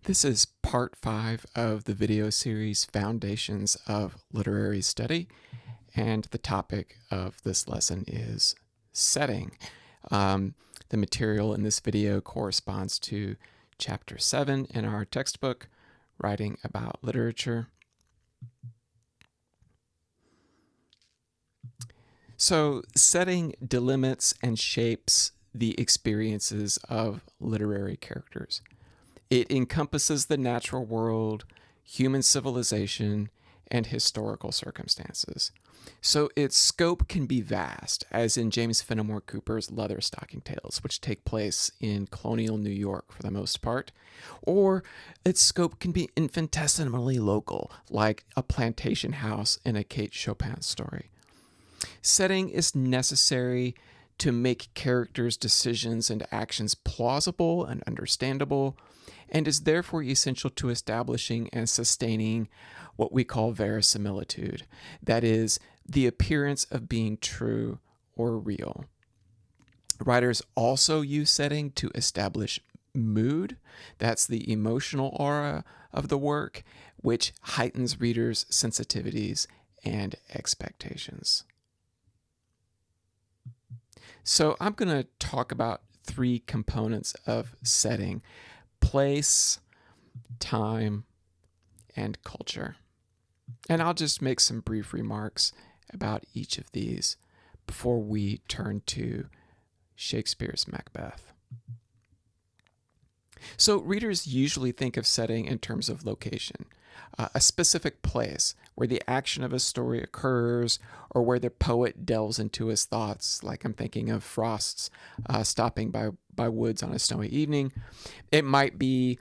This is part 5 of the video series Foundations of Literary Study, and the topic of this lesson is setting. The material in this video corresponds to Chapter 7 in our textbook, Writing About Literature. So, setting delimits and shapes the experiences of literary characters. It encompasses the natural world, human civilization, and historical circumstances. So its scope can be vast, as in James Fenimore Cooper's Leatherstocking Tales, which take place in colonial New York for the most part, or its scope can be infinitesimally local, like a plantation house in a Kate Chopin story. Setting is necessary to make characters' decisions and actions plausible and understandable, and is therefore essential to establishing and sustaining what we call verisimilitude, that is, the appearance of being true or real. Writers also use setting to establish mood, that's the emotional aura of the work, which heightens readers' sensitivities and expectations. So I'm going to talk about 3 components of setting: place, time, and culture. And I'll just make some brief remarks about each of these before we turn to Shakespeare's Macbeth. So readers usually think of setting in terms of location, a specific place where the action of a story occurs or where the poet delves into his thoughts, like I'm thinking of Frost's stopping by woods on a snowy evening. It might be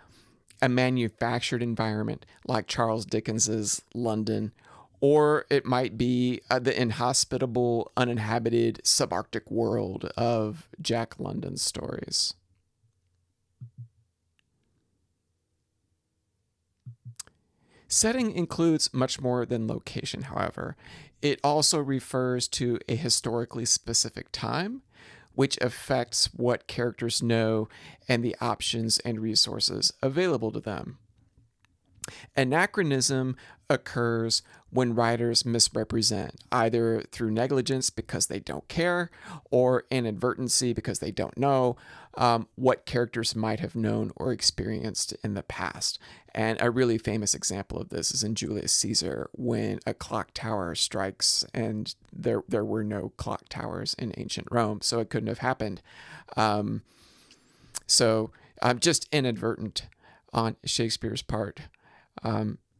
a manufactured environment like Charles Dickens's London, or it might be the inhospitable, uninhabited subarctic world of Jack London's stories. Setting includes much more than location, however. It also refers to a historically specific time, which affects what characters know and the options and resources available to them. Anachronism occurs when writers misrepresent, either through negligence because they don't care, or inadvertency because they don't know what characters might have known or experienced in the past. And a really famous example of this is in Julius Caesar, when a clock tower strikes, and there were no clock towers in ancient Rome, so it couldn't have happened. Just inadvertent on Shakespeare's part.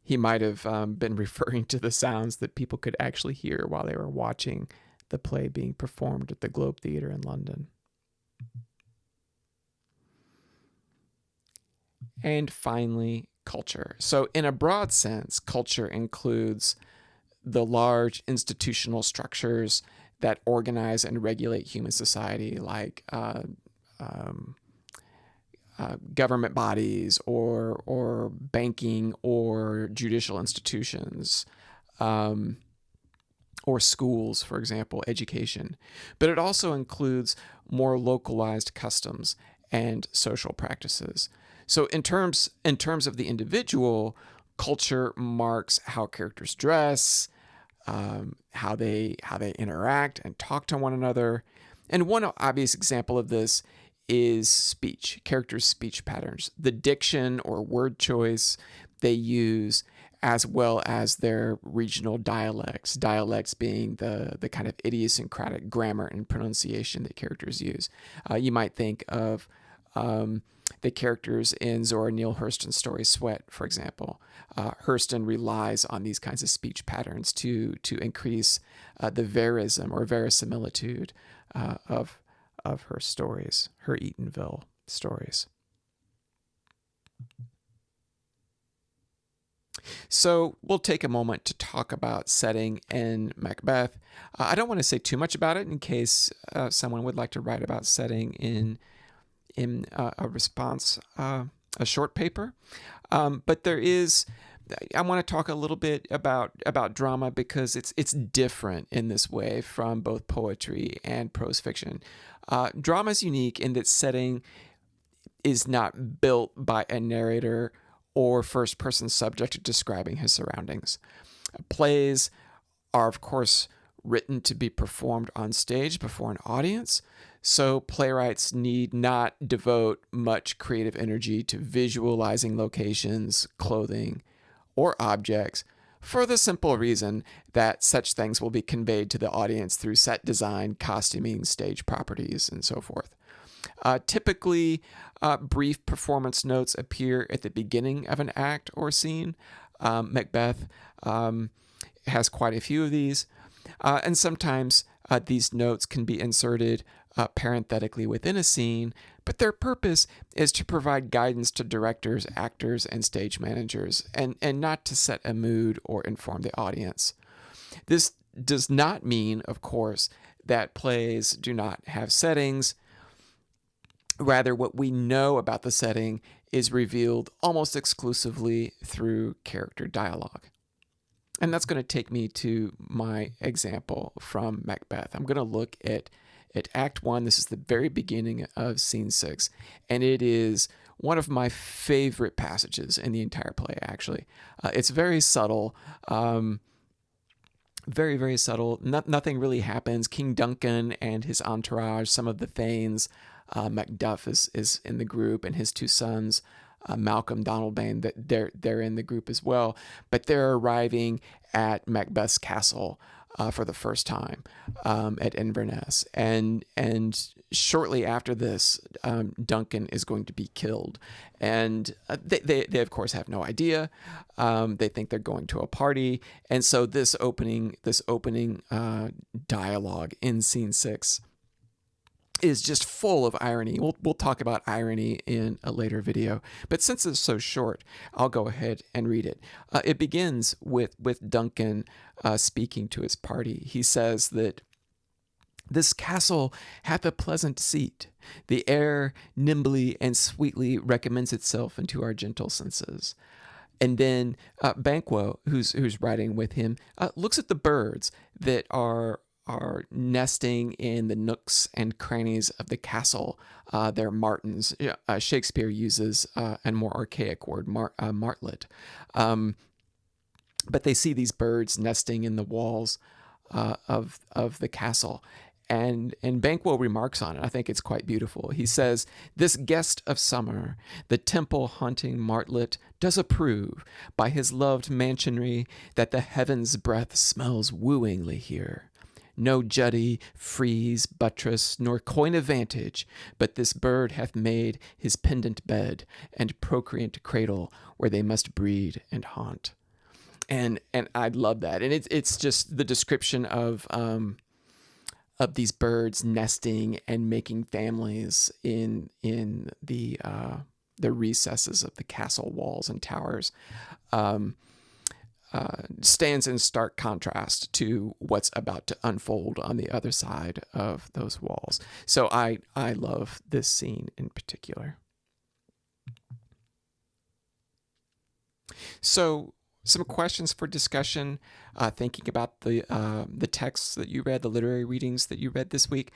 He might have been referring to the sounds that people could actually hear while they were watching the play being performed at the Globe Theatre in London. And finally, culture. So in a broad sense, culture includes the large institutional structures that organize and regulate human society, like government bodies or banking or judicial institutions, or schools, for example, education. But it also includes more localized customs and social practices. So in terms of the individual, culture marks how characters dress, how they interact and talk to one another. And one obvious example of this is speech, characters' speech patterns, the diction or word choice they use, as well as their regional dialects being the kind of idiosyncratic grammar and pronunciation that characters use. You might think of the characters in Zora Neale Hurston's story Sweat, for example. Hurston relies on these kinds of speech patterns to increase the verism or verisimilitude of her stories, her Eatonville stories. So we'll take a moment to talk about setting in Macbeth. I don't want to say too much about it in case someone would like to write about setting in a response, a short paper. But I want to talk a little bit about drama because it's different in this way from both poetry and prose fiction. Drama is unique in that setting is not built by a narrator or first-person subject describing his surroundings. Plays are, of course, written to be performed on stage before an audience, so playwrights need not devote much creative energy to visualizing locations, clothing, or objects, for the simple reason that such things will be conveyed to the audience through set design, costuming, stage properties, and so forth. Typically, brief performance notes appear at the beginning of an act or scene. Macbeth has quite a few of these, and sometimes these notes can be inserted parenthetically within a scene, but their purpose is to provide guidance to directors, actors, and stage managers, and not to set a mood or inform the audience. This does not mean, of course, that plays do not have settings. Rather, what we know about the setting is revealed almost exclusively through character dialogue. And that's going to take me to my example from Macbeth. I'm going to look at Act 1. This is the very beginning of Scene 6, and it is one of my favorite passages in the entire play, actually. It's very subtle, very, very subtle. Nothing really happens. King Duncan and his entourage, some of the Thanes, Macduff is in the group, and his two sons, Malcolm, Donalbain, they're in the group as well, but they're arriving at Macbeth's castle for the first time at Inverness, and shortly after this, Duncan is going to be killed, and they of course have no idea. They think they're going to a party, and so this opening dialogue in Scene 6 is just full of irony. We'll talk about irony in a later video, but since it's so short, I'll go ahead and read it. It begins with Duncan speaking to his party. He says that this castle hath a pleasant seat. The air nimbly and sweetly recommends itself unto our gentle senses. And then Banquo, who's writing with him, looks at the birds that are nesting in the nooks and crannies of the castle. They're martins. Shakespeare uses a more archaic word, martlet. But they see these birds nesting in the walls of the castle. And Banquo remarks on it. I think it's quite beautiful. He says, "This guest of summer, the temple-haunting martlet, does approve, by his loved mansionry, that the heaven's breath smells wooingly here. No juddy, frieze, buttress, nor coign of vantage, but this bird hath made his pendant bed and procreant cradle where they must breed and haunt." And I love that. And it's just the description of these birds nesting and making families in the recesses of the castle walls and towers. Stands in stark contrast to what's about to unfold on the other side of those walls. So I love this scene in particular. So some questions for discussion, thinking about the texts that you read, the literary readings that you read this week.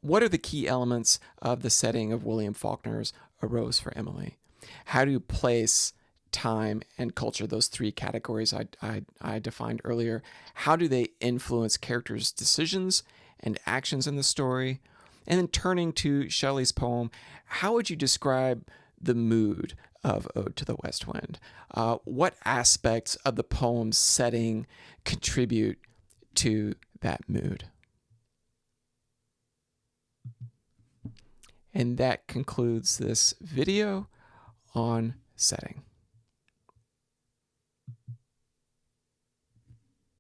What are the key elements of the setting of William Faulkner's A Rose for Emily? How do you place time and culture, those three categories I defined earlier? How do they influence characters' decisions and actions in the story? And then turning to Shelley's poem, how would you describe the mood of Ode to the West Wind? What aspects of the poem's setting contribute to that mood? And that concludes this video on setting.